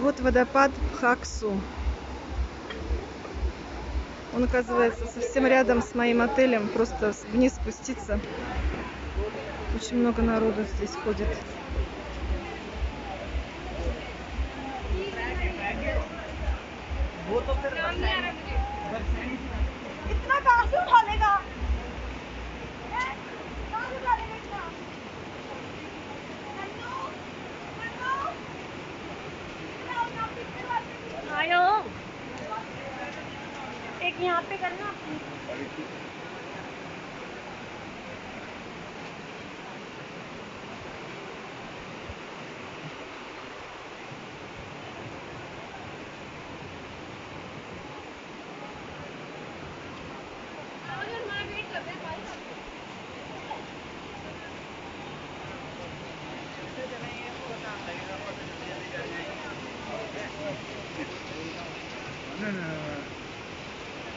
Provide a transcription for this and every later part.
Вот водопад Бхагсу. Он оказывается совсем рядом с моим отелем. Просто вниз спуститься. Очень много народу здесь ходит. एक यहाँ पे करना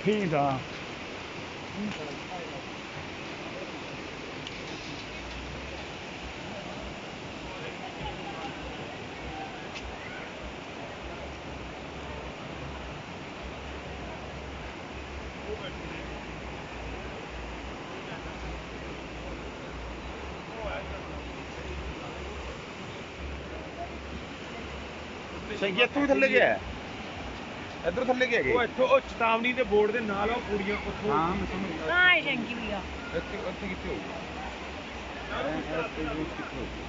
ठीक था संगीत तू थल्ले गया है इधर थल्ले गया वो इत्थों ਉਹ ਚੇਤਾਵਨੀ ਦੇ ਬੋਰਡ ਦੇ ਨਾਲ ਉਹ ਕੁੜੀਆਂ ਉੱਥੋਂ हाँ मैं समझ गया कहाँ है टंकी भैया ਇੱਥੇ ਕਿੱਥੇ ਹੋਊਗਾ ਕਿੱਥੇ ਹੋਊਗਾ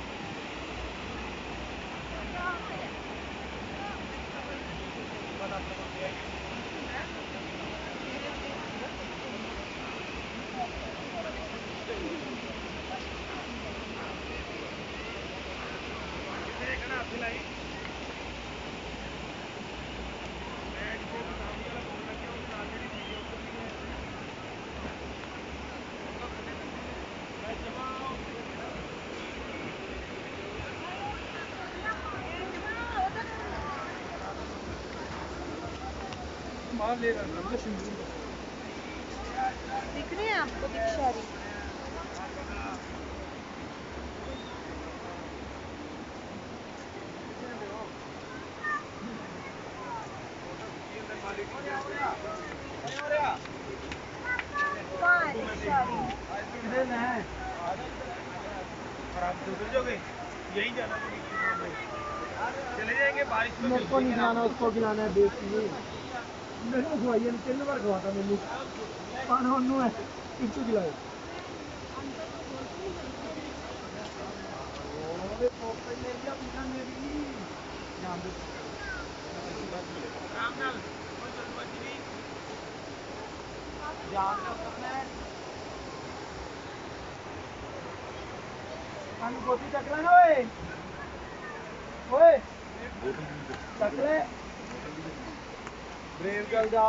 दिख रहे हैं आपको दीक्षा रही कहाँ है दीक्षा रही यही जाना चले जाएंगे बारिश में मेरे को नहीं खिलाना उसको खिलाना है बेच मेरे को खवाइए 3 बार खवाता मैंने खाना उन्होंने है किसको खिलाए गोटी चकला ना ओए चकले ब्रेव चल जा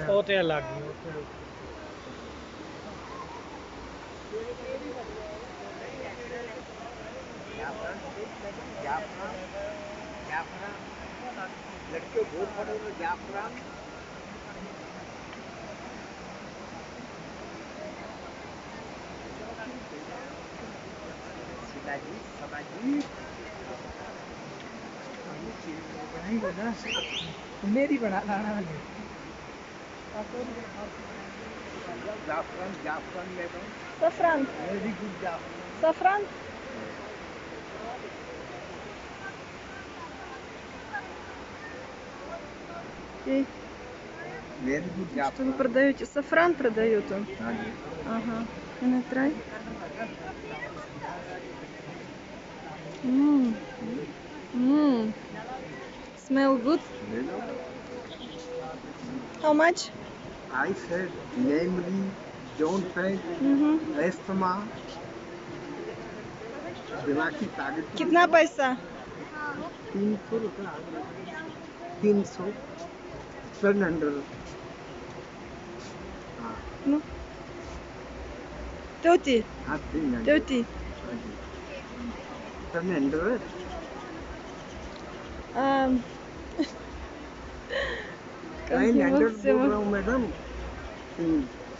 ਉਹ ਤੇ ਲੱਗ ਗਈ लड़के बहुत पड़े हुए जाफरान सिदाजी सबाजी मेरी बना लाना जाफरान जाफरान ले लो Safran. वेरी गुड जाफरान Safran. Very good Что вы продаете? Сафран продает он? Ага. Can I try? Smell good? How much? I said namely don't take asthma दिमाग की ताकत कितना पैसा? 300 रुपया 300 700 Ну. 30. हाँ 300 30. 700 Um, 900 Максима. बोल रहा हूँ madam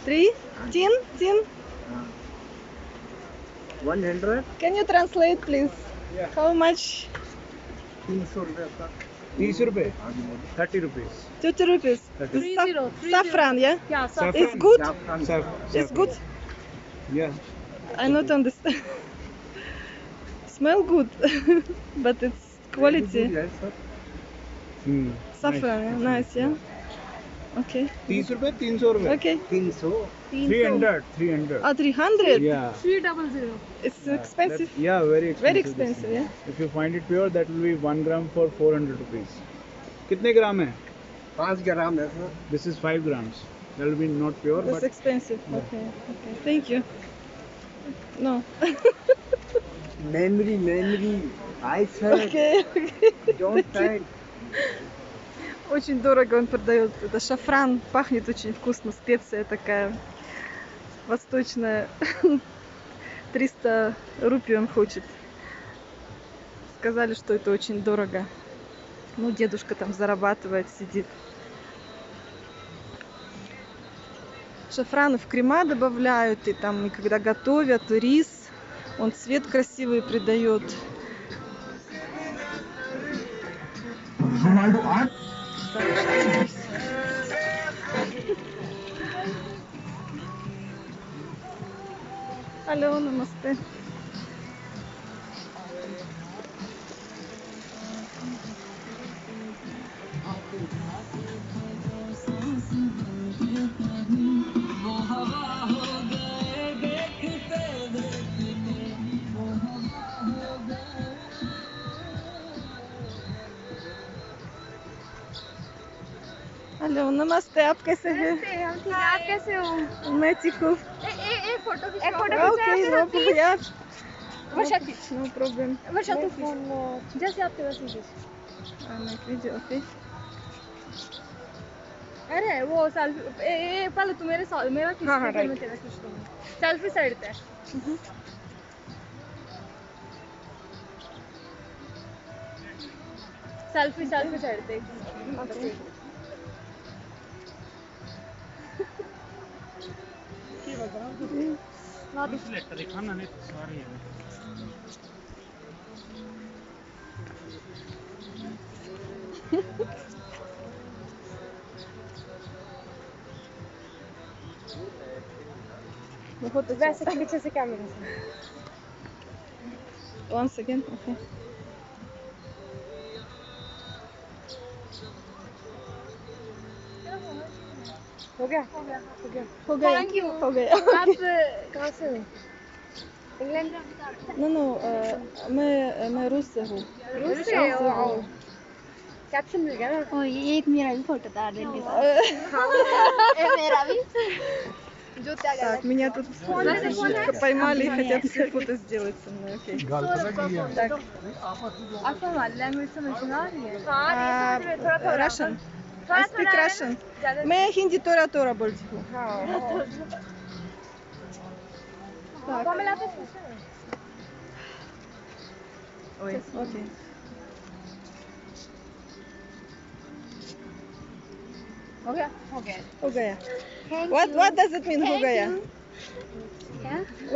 3? Tin? 100 Can you translate, please? Yeah. How much? 300 रुपए आपका 30 रुपए 30 rupees 30 rupees. 30. Saffron, yeah? Yeah, It's good? Saffron. It's good? Yeah. I not understand. Smell good, but it's quality. Yes, sir. Saffron, yeah? Nice, yeah? Okay. 30 रुपए 300 रुपए Okay. 300 300 Ah, 300? Yeah. 300. It's expensive. That, yeah, very expensive. Very this expensive, thing. yeah? If you find it pure, that will be 1 gram for 400 rupees. कितने ग्राम है? 5 ग्राम है sir This is 5 grams. That will be not pure, That's but expensive. Okay, okay. Thank you. No. memory I said Okay, okay. don't try Очень дорого он продает. Это шафран. Пахнет очень вкусно. Специя такая восточная. 300 рупий он хочет. Сказали, что это очень дорого. Ну, дедушка там зарабатывает, сидит. Шафран в крема добавляют, и там, и когда готовят рис, он цвет красивый придает. Алло, намасте. Hello नमस्ते आप कैसे हैं आप कैसे हो? मैं ठीक हूँ एक फोटो ओके नो प्रॉब्लम वर्षा की नो प्रॉब्लम वर्षा तो फोन जैसे आपके पास लीजिए मैं वीडियो ओके अरे वो सेल्फी पहले तू मेरे साथ मेरा खींच हाँ, फिर right. मैं तेरा खींचता हूँ सेल्फी साइड पे सेल्फी साइड पे ओके बहुत वैसे कि पीछे से कैमरा से once again okay हो गया हो गया थैंक यू हो गया आप कहाँ से हो इंग्लैंड नो नो मैं रूस से हूँ रूस से हो कैप्शन मिल गया ना ओ ये एक मेरा भी फोटो था मेरा भी जो त्याग Так, меня тут поймали и хотят все фото сделать со мной. Окей. Так, आपको हमारी लैंग्वेज समझ में आ रही है Russian. I speak Russian. मैं हिंदी थोड़ा बोलती हूँ. Так. Ой, окей. हो गया हो गया. What does it mean हो गया?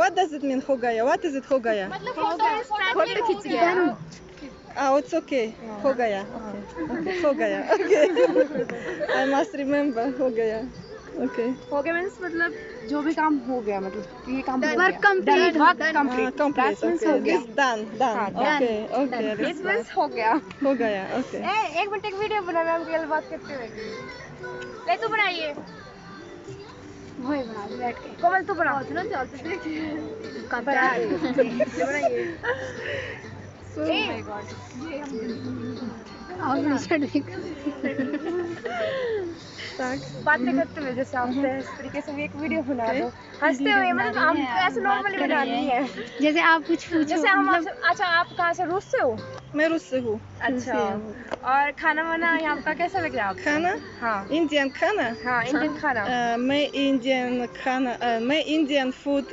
What does it mean हो गया? What is it हो गया? फोटो खींच गया Ah, it's okay. हो गया. Okay. हो गया. Okay. I must remember हो गया. Okay. हो गया मींस मतलब जो भी काम हो गया मतलब ये काम work complete Complete. means Okay. हो गया This done. Okay. Okay. It means हो गया हो गया. Okay. एक मिनट एक वीडियो बना मैं रियल बात करते हुए ले तू बनाइए वही बना दे बैठ के कोमल तू बना ना चलते देखिए बनाइए So, और मैं так. बातें करते हुए जैसे आप इस तरीके से भी एक वीडियो बना दो हंसते हुए मतलब हम ऐसे नॉर्मली बनानी है जैसे आप कुछ पूछो जैसे हम आपसे अच्छा आप कहाँ से रूस से हो मैं रूस से हूँ. अच्छा और खाना वाना यहाँ का कैसा लग रहा है आपको खाना? हाँ Indian खाना? हाँ इंडियन खाना मैं Indian food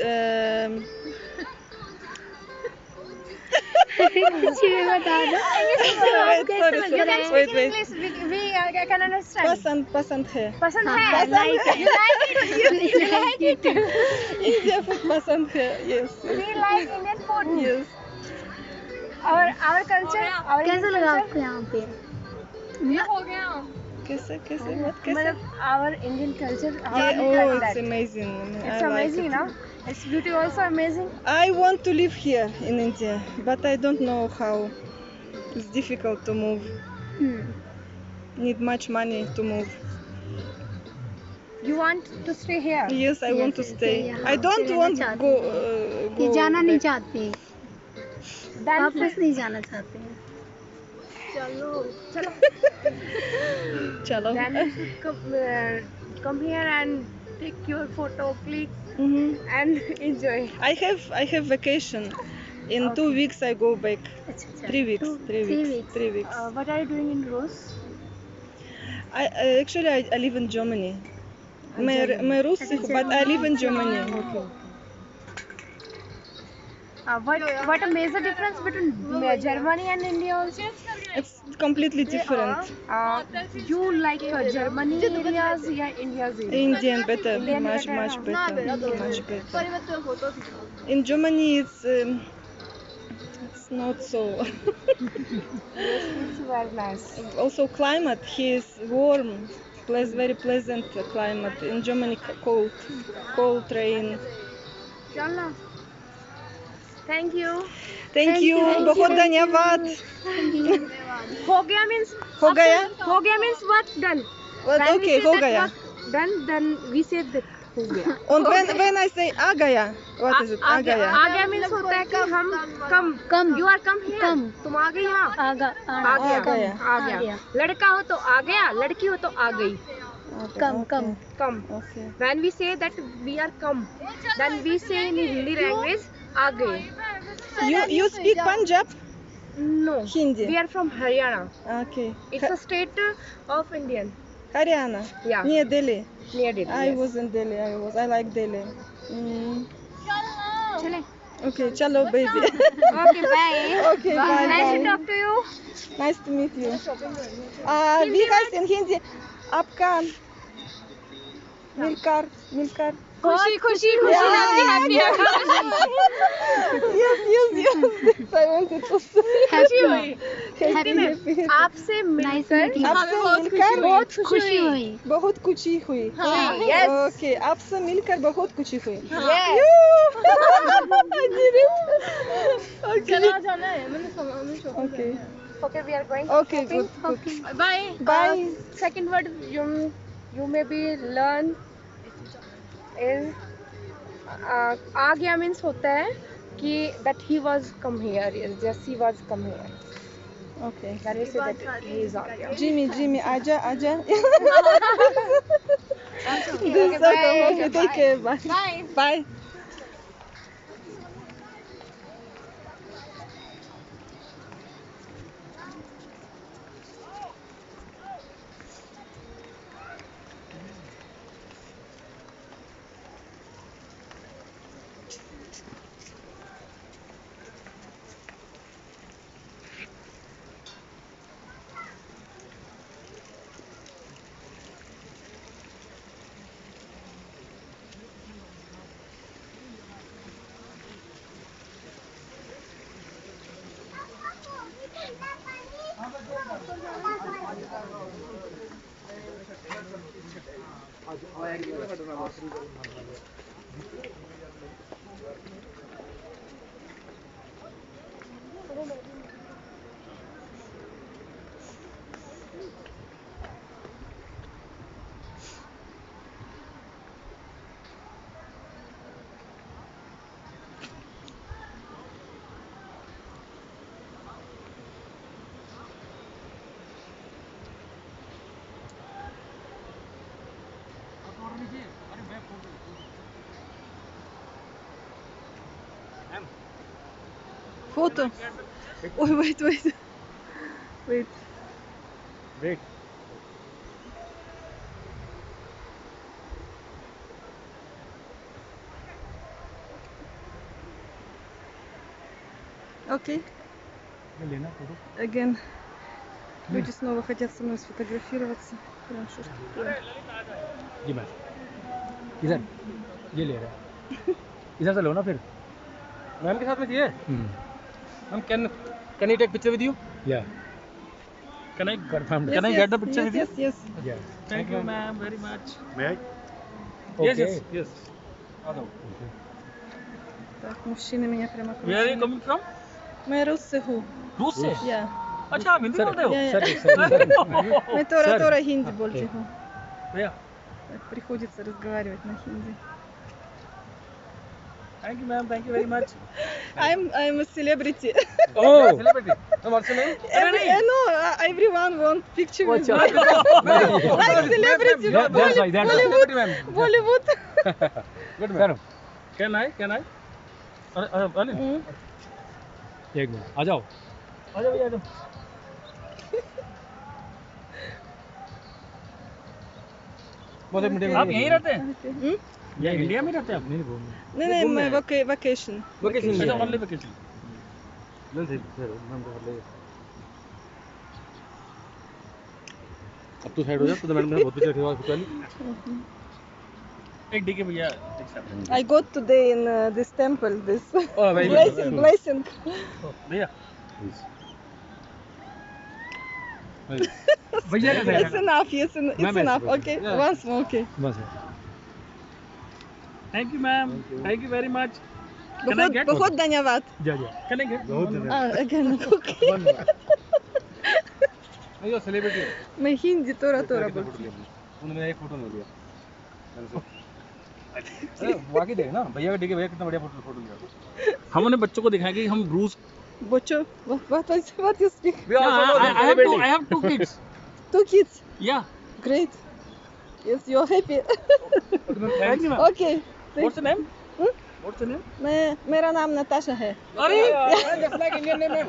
कुछ भी बता दो Wait, wait. English, we can understand. Pasand है. पसंद है? like it. You like it? You like it? India food pasand है. Yes. We like Indian food. Yes. Our culture. Our कैसा Indian लगा culture. आपको यहाँ पे? कैसे what कैसे? मतलब our Indian culture. how Yeah, we oh, like it's that. amazing. It's I like amazing, it. no? Its beauty also amazing. I want to live here in India, but I don't know how. It's difficult to move. Need much money to move. You want to stay here? Yes, I want to stay. यहाँ I don't रहना want to चाहती go. ये go जाना नहीं back. चाहते, Then वापस नहीं जाना चाहते हैं. Chalo. then come here and take your photo, click Mhm. and enjoy. I have vacation. In 2 weeks I go back. अच्छा, अच्छा. 3 weeks. 3 3 weeks. weeks. 3 weeks. What are you doing in Rose? Actually I live in Germany. मैं रूस से हूँ, but I live in Germany. What a major difference between Germany and India also? It's completely different. You like Germany areas or India's areas? Indian better, Indian much better, better, much better. In Germany it's not so. It's very nice. Also climate here is warm, very pleasant climate. In Germany cold rain. Chalo. Thank you. Thank you. बहुत धन्यवाद. हो गया means हो गया? हो गया means what done? What? When we Okay, say हो that गया. what done, then we say that हो गया. And when I say आ गया, what is it? आ गया. आ गया means होता है कि हम कम. You are come here. कम. तुम आ गई यहाँ. आ गया. आ गया. आ गया. लड़का हो तो आ गया, लड़की हो तो आ गई. कम कम. Come. Okay. When we say that we are come, then we say in Hindi language आ गए. You speak Punjab? No. Hindi. We are from Haryana. Okay. It's a state of Indian. Haryana. Yeah. Near Delhi. Near Delhi. I yes. was in Delhi. I like Delhi. चले. Okay, chalo baby. Okay, bye. Okay, bye. Nice to bye. talk to you. Nice to meet you. Wie heißt in Hindi? आपका मिलकर खुशी खुशी खुशी happy yes I wanted to say खुशी हुई. happy आपसे Nice मिलकर meeting you. आपसे मिलकर बहुत खुशी हुई. बहुत खुशी हुई. Yes. Okay, आपसे मिलकर बहुत खुशी हुई. Yes. I did it. Okay. Okay, we are going. Okay, good. Bye. Bye. Second word you maybe learn is आ गया means होता है कि that he was come here. Yes, just he was come here. Okay. Then we say that he is आ गया. Jimmy, आजा. Okay, bye. Okay, take care. Bye. Bye. Bye. Photo. Oh, wait. Wait. Okay. लेना photo Again. Люди снова хотят со мной сфотографироваться. Прям что ж такое. जी बस इधर ये ले रहा है इधर से लो ना फिर मैम के साथ में चाहिए ma'am can you take picture with you या can I confirm Can I get the picture with you? Yes. या thank you ma'am very much May I? Yes yes आ जाओ Так, мужчины меня прямо where are you окружили. Coming from मैं रूस से हूँ. रूस से Я. अच्छा आप हिंदी बोलते हो सर मैं Тора хинди बोलती हूँ. भैया Так, приходится разговаривать на хинди. Thank you ma'am thank you very much I'm a celebrity. Oh celebrity what's your name No, everyone want picture with me. अच्छा Like celebrity. that's right that's right celebrity ma'am Bollywood. Good sir can I Anil एक minute आ जाओ आ जाओ भैया आ जाओ बहुत एक minute आप यहीं रहते हैं Hmm? या इंडिया में रहते हैं आप नहीं बोलना नहीं मैं vacation. वेकेशन अच्छा ओनली वेकेशन अब तू साइड हो जा तो मैंने बहुत पिक्चर खिंचवा ली एक डीके भैया I got today in this temple, this Oh, very good. blessing. भैया भैया का It's enough, yes, it's Ma'am, enough. yes, Okay, yeah. once more, okay. बस thank you ma'am thank you very much Can I get बहुत धन्यवाद. जा जा can I get Again, okay. नहीं वो सेलिब्रिटी है मैं हिंदी Тора बोलती हूँ. उन्होंने एक फोटो ले लिया अरे बाकी देख ना भैया का डीके भैया कितना बढ़िया फोटो लिया हमने बच्चों को दिखाया कि हम रूस Bocho, what you speak? I have two kids 2 kids. yeah Great. Yes, you're happy. Thank you Okay. What's the name Hmm? What's the name मेरा नाम नताशा है. अरे जस्ट लाइक इंडियन नेम